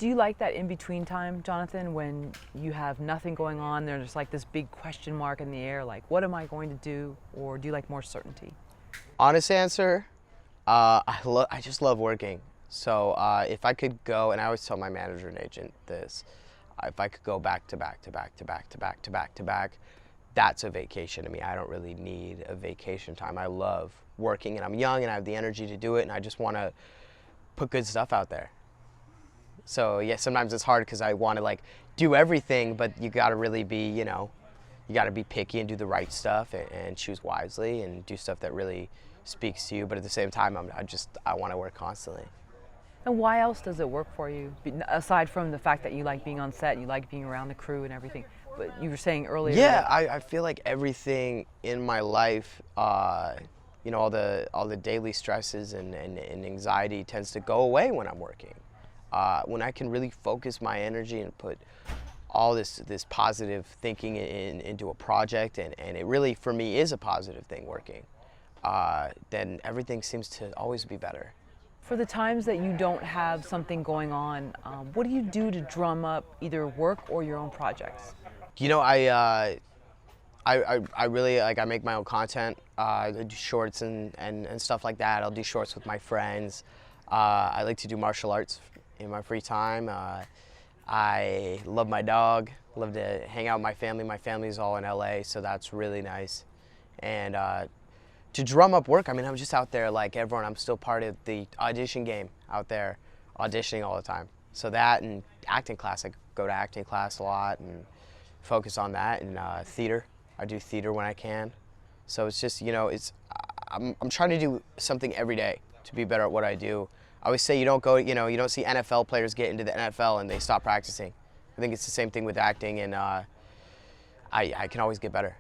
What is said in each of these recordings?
Do you like that in-between time, Jonathan, when you have nothing going on, there's like this big question mark in the air, like what am I going to do? Or do you like more certainty? Honest answer, I just love working. So if I could go, and I always tell my manager and agent this, if I could go back to back to back to back to back to back to back, that's a vacation to me. I don't really need a vacation time. I love working, and I'm young, and I have the energy to do it, and I just want to put good stuff out there. So yeah, sometimes it's hard because I want to like do everything, but you got to really be, you got to be picky and do the right stuff and choose wisely and do stuff that really speaks to you. But at the same time, I want to work constantly. And why else does it work for you? Aside from the fact that you like being on set, you like being around the crew and everything. But you were saying earlier. Yeah, I feel like everything in my life, all the daily stresses and anxiety tends to go away when I'm working. When I can really focus my energy and put all this positive thinking into a project, and it really, for me, is a positive thing working, then everything seems to always be better. For the times that you don't have something going on, what do you do to drum up either work or your own projects? I really like, I make my own content. I do shorts and stuff like that. I'll do shorts with my friends. I like to do martial arts in my free time. I love my dog, love to hang out with my family. My family's all in LA, so that's really nice. And to drum up work, I mean, I'm just out there like everyone. I'm still part of the audition game out there, auditioning all the time. So that and acting class, I go to acting class a lot and focus on that. And theater, I do theater when I can. So it's just, I'm trying to do something every day to be better at what I do. I always say you don't see NFL players get into the NFL and they stop practicing. I think it's the same thing with acting, and I can always get better.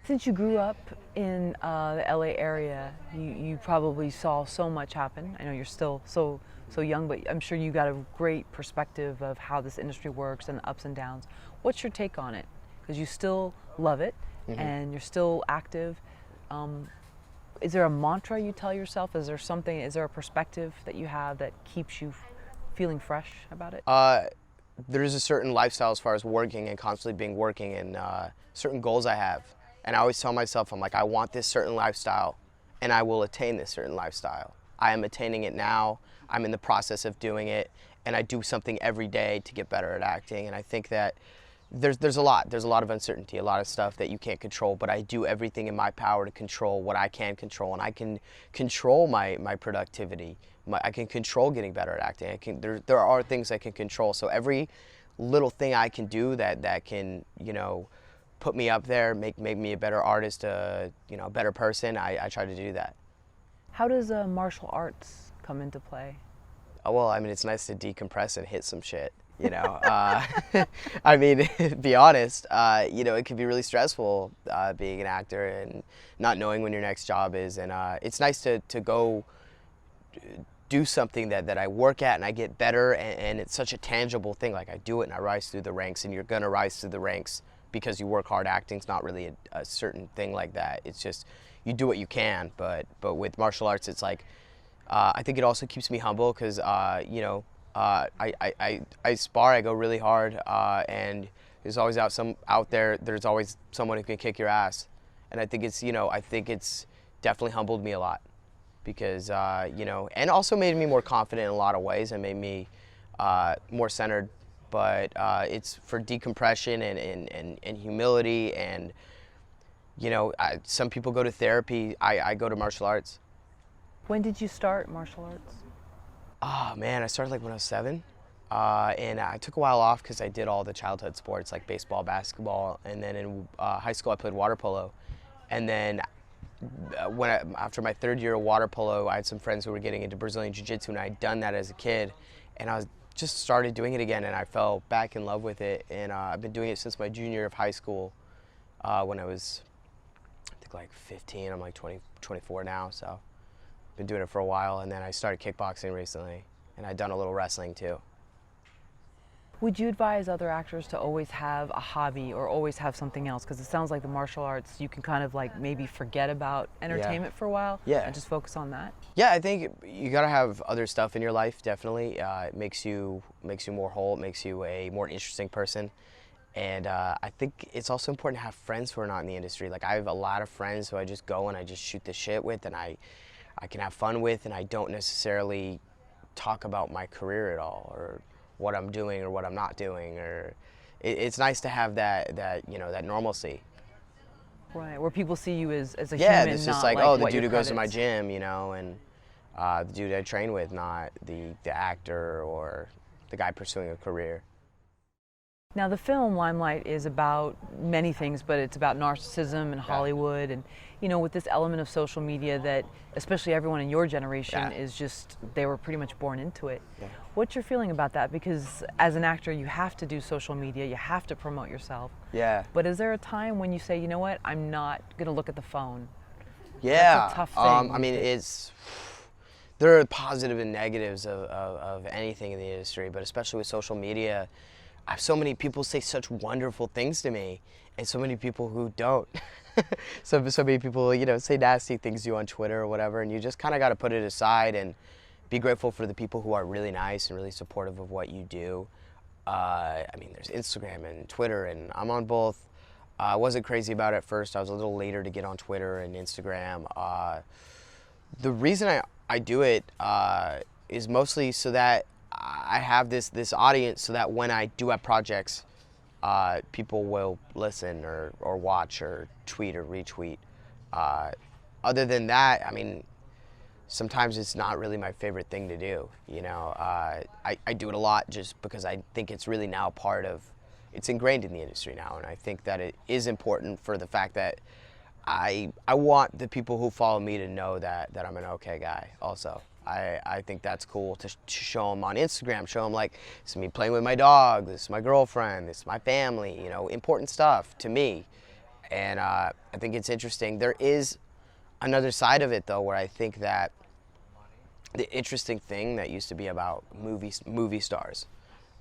Since you grew up in the LA area, you probably saw so much happen. I know you're still so young, but I'm sure you got a great perspective of how this industry works and the ups and downs. What's your take on it? Because you still love it, and you're still active. Is there a mantra you tell yourself? Is there a perspective that you have that keeps you feeling fresh about it? There is a certain lifestyle as far as working and constantly being working, and certain goals I have. And I always tell myself, I'm like, I want this certain lifestyle, and I will attain this certain lifestyle. I am attaining it now. I'm in the process of doing it, and I do something every day to get better at acting. And I think that there's a lot of uncertainty, a lot of stuff that you can't control, but I do everything in my power to control what I can control, and I can control my productivity. I can control getting better at acting. There are things I can control. So every little thing I can do that can, put me up there, make me a better artist, a better person, I try to do that. How does martial arts come into play? Well, I mean, it's nice to decompress and hit some shit, I mean, be honest, it can be really stressful being an actor and not knowing when your next job is. And it's nice to go do something that I work at and I get better, and it's such a tangible thing. Like, I do it and I rise through the ranks, and you're gonna rise through the ranks because you work hard. Acting's not really a certain thing like that. It's just you do what you can. But with martial arts, it's like I think it also keeps me humble because I spar. I go really hard, and there's always out there. There's always someone who can kick your ass, and I think it's definitely humbled me a lot because and also made me more confident in a lot of ways and made me more centered. But it's for decompression and humility, and some people go to therapy. I go to martial arts. When did you start martial arts? Oh man, I started like when I was 7, and I took a while off because I did all the childhood sports like baseball, basketball, and then in high school I played water polo. And then after my 3rd year of water polo, I had some friends who were getting into Brazilian Jiu-Jitsu, and I'd done that as a kid, and I just started doing it again, and I fell back in love with it, and I've been doing it since my junior year of high school when I was, I think, like 15. I'm like 24 now, so been doing it for a while. And then I started kickboxing recently, and I've done a little wrestling too. Would you advise other actors to always have a hobby or always have something else? Because it sounds like the martial arts, you can kind of like maybe forget about entertainment for a while and just focus on that. Yeah, I think you gotta have other stuff in your life, definitely. It makes you more whole, it makes you a more interesting person. And I think it's also important to have friends who are not in the industry. Like I have a lot of friends who I just go and I just shoot the shit with and I can have fun with, and I don't necessarily talk about my career at all or what I'm doing or what I'm not doing, or it's nice to have that you know, that normalcy. Right, where people see you as a Yeah, human, it's not just like, like oh, the what dude your who goes to my credits. gym, you know, and the dude I train with, not the actor or the guy pursuing a career. Now, the film Limelight is about many things, but it's about narcissism and Hollywood, and you know, with this element of social media that, especially everyone in your generation, is just, they were pretty much born into it. What's your feeling about that? Because as an actor, you have to do social media, you have to promote yourself. Yeah. But is there a time when you say, you know what, I'm not going to look at the phone? Yeah. That's a tough thing. I mean, there are positive and negatives of anything in the industry, but especially with social media, I have so many people say such wonderful things to me, and so many people who don't. So many people, you know, say nasty things to you on Twitter or whatever, and you just kind of got to put it aside and be grateful for the people who are really nice and really supportive of what you do. I mean, there's Instagram and Twitter, and I'm on both. I wasn't crazy about it at first. I was a little later to get on Twitter and Instagram. The reason I do it is mostly so that I have this audience, so that when I do have projects, people will listen or watch or tweet or retweet. Other than that, I mean, sometimes it's not really my favorite thing to do. You know, I do it a lot just because I think it's really now part of, it's ingrained in the industry now, and I think that it is important for the fact that I want the people who follow me to know that I'm an okay guy also. I think that's cool to show them on Instagram, show them like, this is me playing with my dog, this is my girlfriend, this is my family, you know, important stuff to me. And I think it's interesting. There is another side of it though, where I think that the interesting thing that used to be about movie stars,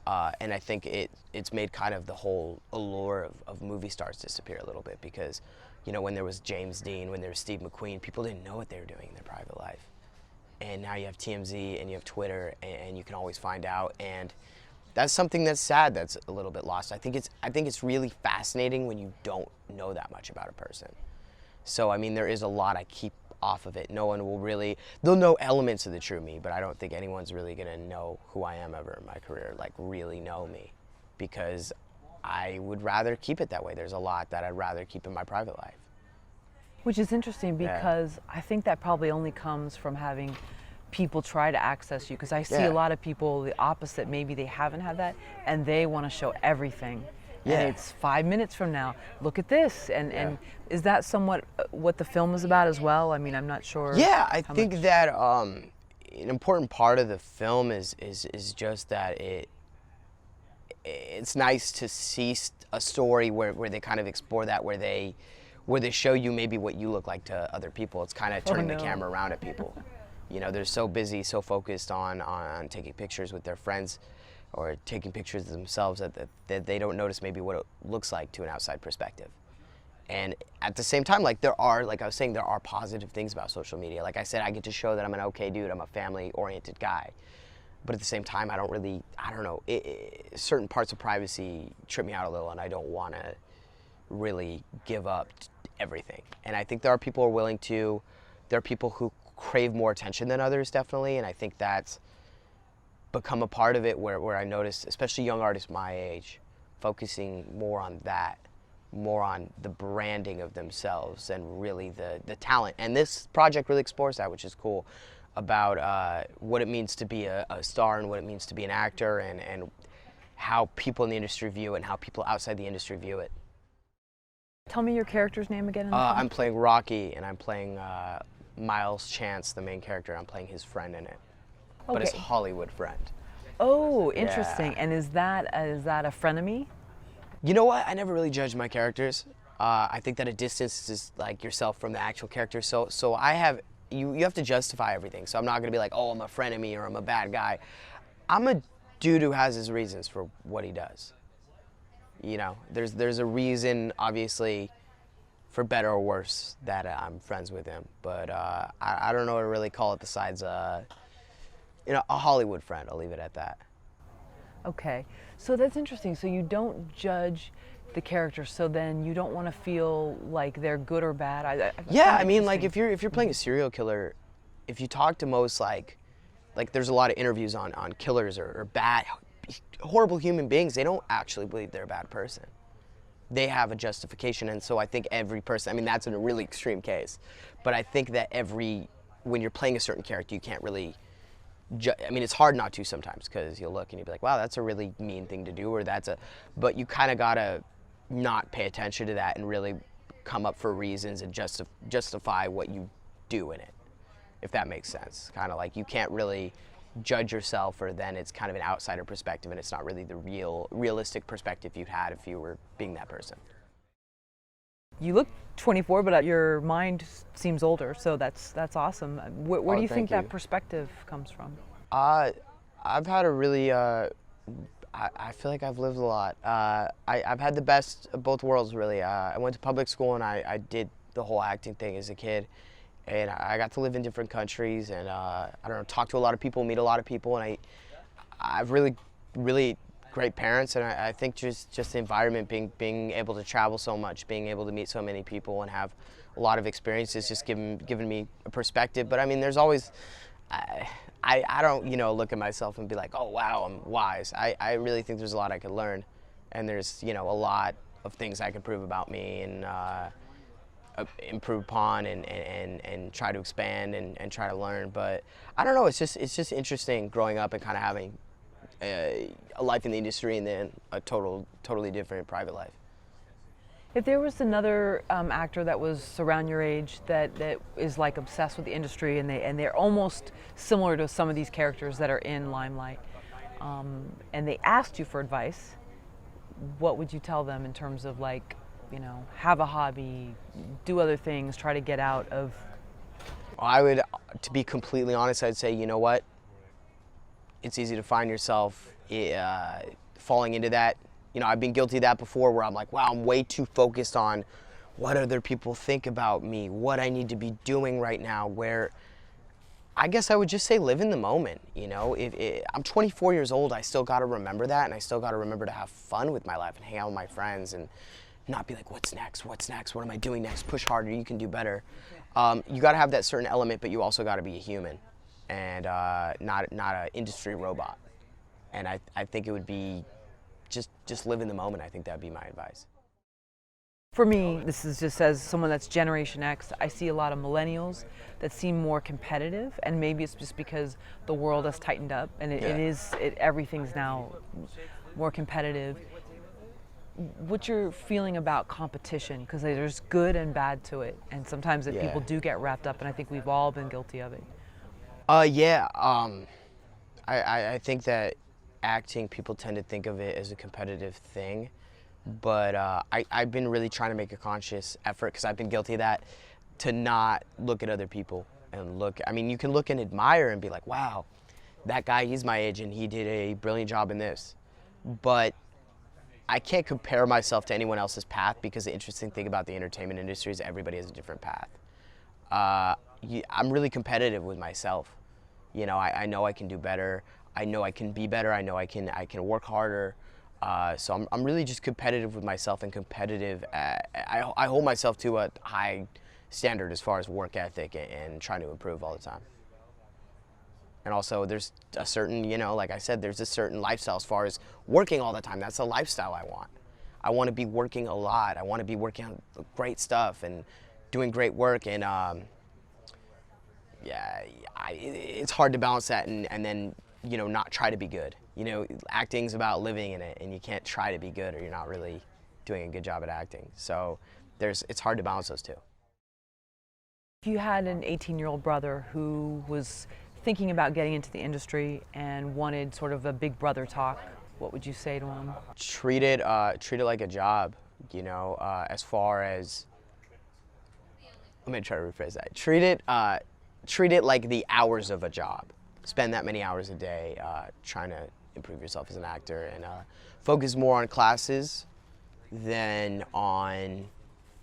and I think it's made kind of the whole allure of movie stars disappear a little bit, because, you know, when there was James Dean, when there was Steve McQueen, people didn't know what they were doing in their private life. And now you have TMZ and you have Twitter, and you can always find out, and that's something that's sad, that's a little bit lost. I think it's really fascinating when you don't know that much about a person. So I mean, there is a lot I keep off of it. No one will really, they'll know elements of the true me, but I don't think anyone's really gonna know who I am ever in my career, like really know me, because I would rather keep it that way. There's a lot that I'd rather keep in my private life. Which is interesting, because I think that probably only comes from having people try to access you, because I see a lot of people the opposite. Maybe they haven't had that and they want to show everything. And it's 5 minutes from now, look at this. And is that somewhat what the film is about as well? I mean, I'm not sure. Yeah, I think that an important part of the film is just that it's nice to see a story where they kind of explore that, where they show you maybe what you look like to other people. It's kind of turning the camera around at people. You know, they're so busy, so focused on taking pictures with their friends or taking pictures of themselves that they don't notice maybe what it looks like to an outside perspective. And at the same time, like I was saying, there are positive things about social media. Like I said, I get to show that I'm an okay dude, I'm a family-oriented guy. But at the same time, I don't know, certain parts of privacy trip me out a little, and I don't want to really give up everything. And I think there are people who are willing to, there are people who crave more attention than others, definitely, and I think that's become a part of it, where I notice, especially young artists my age, focusing more on that, more on the branding of themselves and really the talent. And this project really explores that, which is cool, about what it means to be a star and what it means to be an actor, and how people in the industry view it and how people outside the industry view it. Tell me your character's name again in the film. I'm playing Rocky, and I'm playing Miles Chance, the main character. I'm playing his friend in it, but his Hollywood friend. Oh, interesting. And is that a frenemy? You know what? I never really judged my characters. I think that a distance is like yourself from the actual character. So I have, you have to justify everything. So I'm not gonna be like, oh, I'm a frenemy or I'm a bad guy. I'm a dude who has his reasons for what he does. You know, there's a reason, obviously, for better or worse, that I'm friends with him. But I don't know what to really call it besides, you know, a Hollywood friend. I'll leave it at that. Okay, so that's interesting. So you don't judge the characters, so then you don't want to feel like they're good or bad. Yeah, I mean, like if you're playing a serial killer, if you talk to most like there's a lot of interviews on killers or bad, horrible human beings. They don't actually believe they're a bad person. They have a justification, and so I think every person. I mean, that's in a really extreme case, but I think that when you're playing a certain character, you can't really. I mean, it's hard not to sometimes because you'll look and you'll be like, wow, that's a really mean thing to do, or but you kind of gotta not pay attention to that and really come up for reasons and justify what you do in it, if that makes sense. Kind of like you can't really judge yourself, or then it's kind of an outsider perspective and it's not really the realistic perspective you'd had if you were being that person. You look 24, but your mind seems older, so that's awesome. Where do you think that perspective comes from? I've had a really, I feel like I've lived a lot. I've had the best of both worlds, really. I went to public school and I did the whole acting thing as a kid. And I got to live in different countries and, I don't know, talk to a lot of people, meet a lot of people. And I've really, really great parents, and I think just the environment, being able to travel so much, being able to meet so many people and have a lot of experiences, just given me a perspective. But I mean, there's always, I don't, you know, look at myself and be like, oh wow, I'm wise. I really think there's a lot I could learn, and there's, you know, a lot of things I could prove about me and improve upon and try to expand and try to learn. But I don't know, it's just interesting growing up and kind of having a life in the industry and then a totally different private life. If there was another actor that was around your age that is like obsessed with the industry and they're almost similar to some of these characters that are in Limelight, and they asked you for advice, what would you tell them in terms of, like, you know, have a hobby, do other things, try to get out of? I would, to be completely honest, I'd say, you know what? It's easy to find yourself falling into that. You know, I've been guilty of that before, where I'm like, wow, I'm way too focused on what other people think about me, what I need to be doing right now, where I guess I would just say live in the moment. You know, I'm 24 years old, I still got to remember that, and I still got to remember to have fun with my life and hang out with my friends and not be like, what's next, what am I doing next, push harder, you can do better. You got to have that certain element, but you also got to be a human and not an industry robot. And I think it would be just live in the moment. I think that would be my advice. For me, this is just as someone that's Generation X, I see a lot of millennials that seem more competitive, and maybe it's just because the world has tightened up and everything's now more competitive. What's your feeling about competition? Because there's good and bad to it, and sometimes people do get wrapped up, and I think we've all been guilty of it. I think that acting, people tend to think of it as a competitive thing, but I've been really trying to make a conscious effort, because I've been guilty of that, to not look at other people and I mean, you can look and admire and be like, wow, that guy, he's my age and he did a brilliant job in this. But I can't compare myself to anyone else's path, because the interesting thing about the entertainment industry is everybody has a different path. I'm really competitive with myself. You know, I know I can do better. I know I can be better. I know I can work harder. So I'm really just competitive with myself and competitive. I hold myself to a high standard as far as work ethic and trying to improve all the time. And also there's a certain, you know, like I said, there's a certain lifestyle as far as working all the time. That's the lifestyle I want. I want to be working a lot. I want to be working on great stuff and doing great work. And it's hard to balance that and then, you know, not try to be good. You know, acting's about living in it, and you can't try to be good or you're not really doing a good job at acting. So it's hard to balance those two. If you had an 18-year-old brother who was thinking about getting into the industry and wanted sort of a big brother talk, what would you say to him? Treat it like a job, you know, as far as, let me try to rephrase that. Treat it like the hours of a job. Spend that many hours a day trying improve yourself as an actor, and focus more on classes than on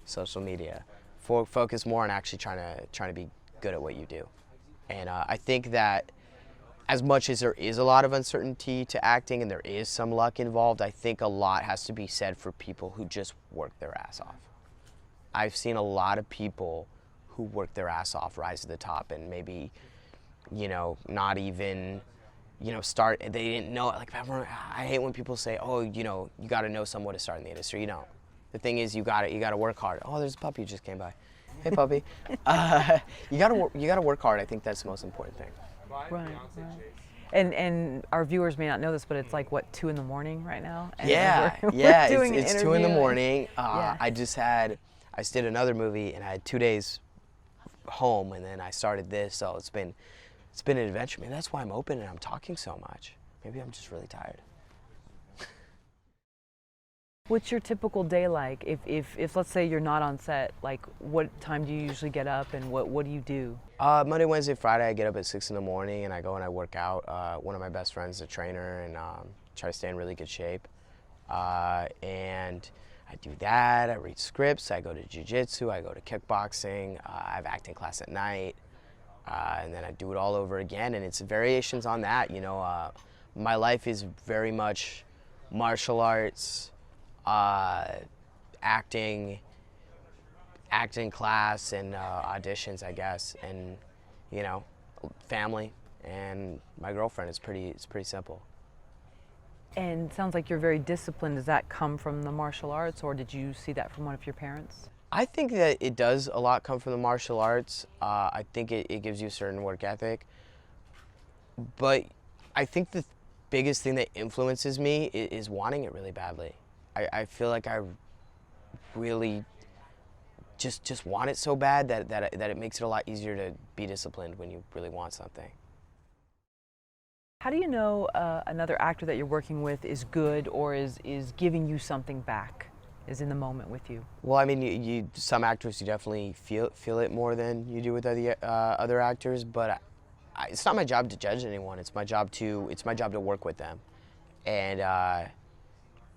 social media. Focus more on actually trying to be good at what you do. And I think that as much as there is a lot of uncertainty to acting and there is some luck involved, I think a lot has to be said for people who just work their ass off. I've seen a lot of people who work their ass off rise to the top and maybe, not even, start, they didn't know, like, I hate when people say, oh, you got to know someone to start in the industry. You don't. The thing is, you got to work hard. Oh, there's a puppy who just came by. Hey, puppy. You gotta work hard. I think that's the most important thing. Right. And our viewers may not know this, but it's like, what, 2 in the morning right now? And Yeah, we're doing an it's 2 in the interview. morning. Yeah. I did another movie and I had 2 days home, and then I started this. So it's been an adventure. Maybe that's why I'm open and I'm talking so much. Maybe I'm just really tired. What's your typical day like? If let's say you're not on set, like what time do you usually get up and what do you do? Monday, Wednesday, Friday, I get up at 6 in the morning and I go and I work out. One of my best friends is a trainer, and try to stay in really good shape. And I do that. I read scripts. I go to jiu-jitsu. I go to kickboxing. I have acting class at night. And then I do it all over again, and it's variations on that. My life is very much martial arts, acting class, and auditions, I guess, and family and my girlfriend. It's pretty simple. And it sounds like you're very disciplined. Does that come from the martial arts, or did you see that from one of your parents? I think that it does a lot come from the martial arts. I think it gives you a certain work ethic, but I think the biggest thing that influences me is wanting it really badly. I feel like I really just want it so bad that it makes it a lot easier to be disciplined when you really want something. How do you know another actor that you're working with is good or is giving you something back, is in the moment with you? Well, I mean, some actors, you definitely feel it more than you do with other actors, but it's not my job to judge anyone. It's my job to work with them, and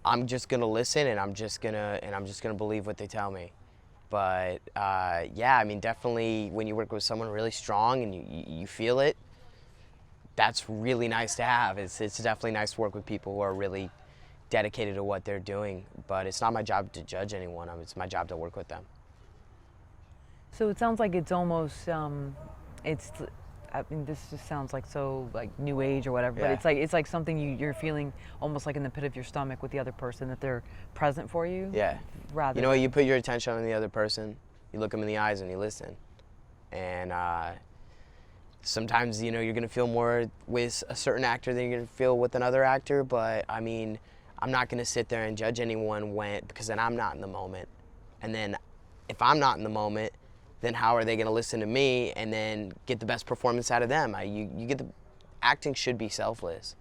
I'm just gonna listen, and I'm just gonna believe what they tell me. But yeah, I mean, definitely when you work with someone really strong and you feel it, that's really nice to have. It's definitely nice to work with people who are really dedicated to what they're doing. But it's not my job to judge anyone. It's my job to work with them. So it sounds like it's almost I mean, this just sounds like so like new age or whatever, Yeah. but it's like something you're feeling almost like in the pit of your stomach with the other person, that they're present for you. Yeah. Rather. You know, you put your attention on the other person, you look them in the eyes and you listen. And sometimes, you're gonna feel more with a certain actor than you're gonna feel with another actor, but I mean, I'm not gonna sit there and judge anyone because then I'm not in the moment. And then if I'm not in the moment, then how are they going to listen to me and then get the best performance out of them? Acting should be selfless.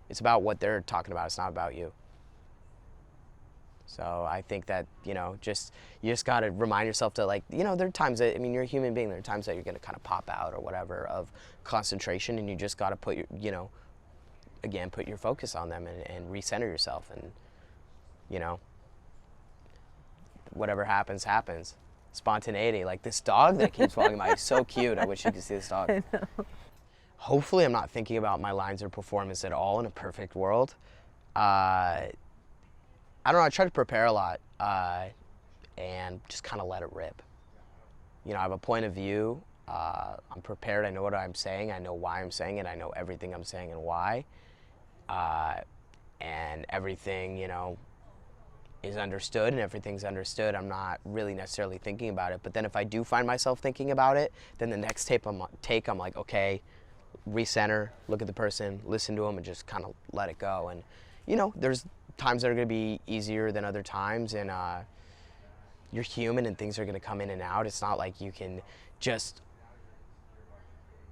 It's about what they're talking about. It's not about you. So I think that, you just got to remind yourself to, like, there are times that, I mean, you're a human being. There are times that you're going to kind of pop out or whatever of concentration, and you just got to put your focus on them and recenter yourself, and, whatever happens, happens. Spontaneity, like this dog that keeps walking by is so cute. I wish you could see this dog. I know. Hopefully I'm not thinking about my lines or performance at all in a perfect world. I don't know, I try to prepare a lot and just kind of let it rip. I have a point of view. I'm prepared. I know what I'm saying. I know why I'm saying it. I know everything I'm saying and why. And everything, is understood, and everything's understood. I'm not really necessarily thinking about it. But then if I do find myself thinking about it, then the next take I'm like, okay, recenter, look at the person, listen to them, and just kind of let it go. And there's times that are going to be easier than other times, and you're human and things are going to come in and out. It's not like you can just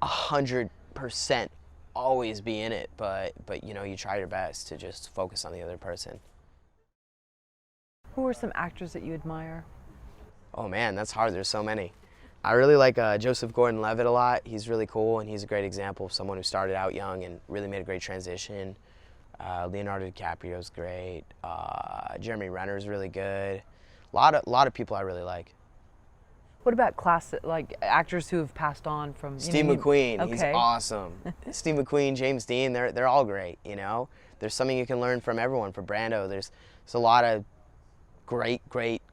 100% always be in it, but you try your best to just focus on the other person. Who are some actors that you admire? Oh man, that's hard. There's so many. I really like Joseph Gordon-Levitt a lot. He's really cool, and he's a great example of someone who started out young and really made a great transition. Leonardo DiCaprio's great. Jeremy Renner's really good. A lot of people I really like. What about classic, like actors who have passed on from? Steve McQueen, okay. he's awesome. Steve McQueen, James Dean, they're all great. You know, there's something you can learn from everyone. From Brando, there's a lot of great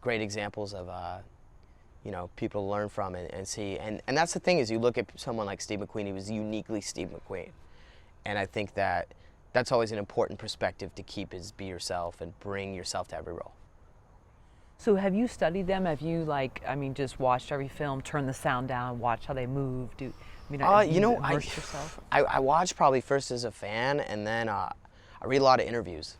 examples of you know, people to learn from and see. And that's the thing, is you look at someone like Steve McQueen, he was uniquely Steve McQueen, and I think that's always an important perspective to keep, is be yourself and bring yourself to every role. So have you studied them? Have you, like, I mean, just watched every film, turn the sound down, watch how they move? You know, yourself? I watch probably first as a fan, and then I read a lot of interviews.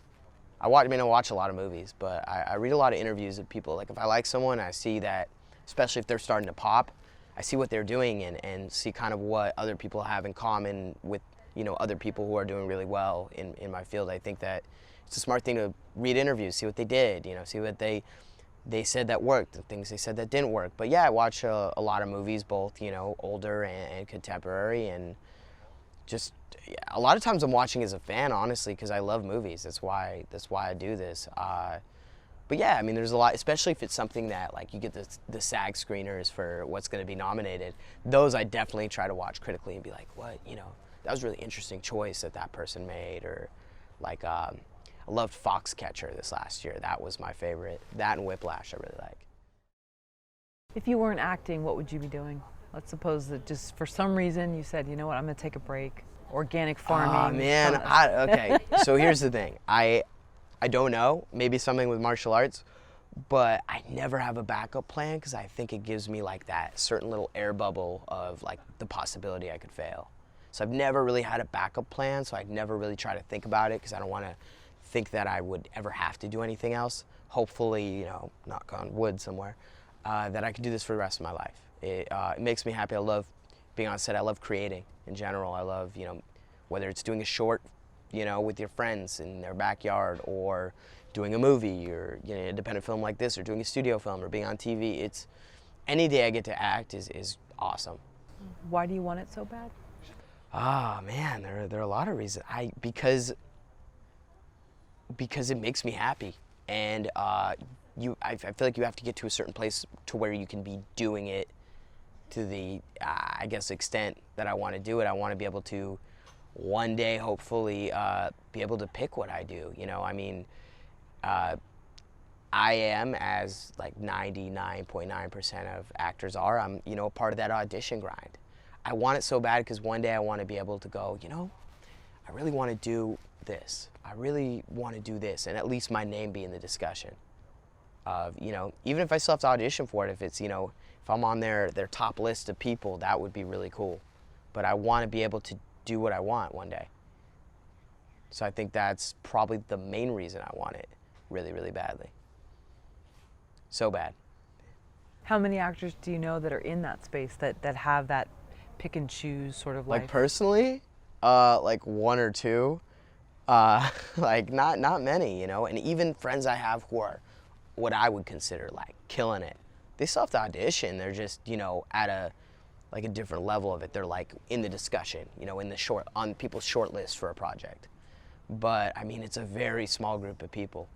I watch a lot of movies, but I read a lot of interviews of people. Like, if I like someone, I see that, especially if they're starting to pop, I see what they're doing and see kind of what other people have in common with, you know, other people who are doing really well in my field. I think that it's a smart thing to read interviews, see what they did, you know, see what they said that worked, and things they said that didn't work. But yeah, I watch a lot of movies, both, you know, older and contemporary, and just a lot of times I'm watching as a fan, honestly, because I love movies. That's why I do this. But yeah, I mean, there's a lot, especially if it's something that, like, you get the SAG screeners for what's going to be nominated. Those I definitely try to watch critically and be like, what, you know, that was a really interesting choice that person made. Or like, I loved Foxcatcher this last year. That was my favorite. That and Whiplash I really like. If you weren't acting, what would you be doing? Let's suppose that just for some reason you said, you know what, I'm going to take a break. Organic farming. Oh man, okay. So here's the thing. I don't know. Maybe something with martial arts, but I never have a backup plan, because I think it gives me like that certain little air bubble of like the possibility I could fail. So I've never really had a backup plan. So I'd never really try to think about it, because I don't want to think that I would ever have to do anything else. Hopefully, you know, knock on wood somewhere, that I could do this for the rest of my life. It makes me happy. I love being on set. I love creating in general. I love, you know, whether it's doing a short, you know, with your friends in their backyard, or doing a movie, or, you know, an independent film like this, or doing a studio film, or being on TV. It's any day I get to act is awesome. Why do you want it so bad? Ah, man, there are a lot of reasons. Because it makes me happy, and I feel like you have to get to a certain place to where you can be doing it to the I guess extent that I want to do it. I want to be able to one day, hopefully, be able to pick what I do. You know, I mean, I am, as like 99.9% of actors are, I'm, you know, a part of that audition grind. I want it so bad, because one day I want to be able to go, you know, I really want to do this. I really want to do this, and at least my name be in the discussion of, you know, even if I still have to audition for it, if it's, you know, if I'm on their top list of people, that would be really cool. But I want to be able to do what I want one day. So I think that's probably the main reason I want it really, really badly. So bad. How many actors do you know that are in that space, that have that pick and choose sort of life? Like personally, like one or two, like not many, you know. And even friends I have who are what I would consider like killing it, they still have to audition. They're just, you know, at a different level of it. They're like in the discussion, you know, on people's short list for a project. But I mean, it's a very small group of people.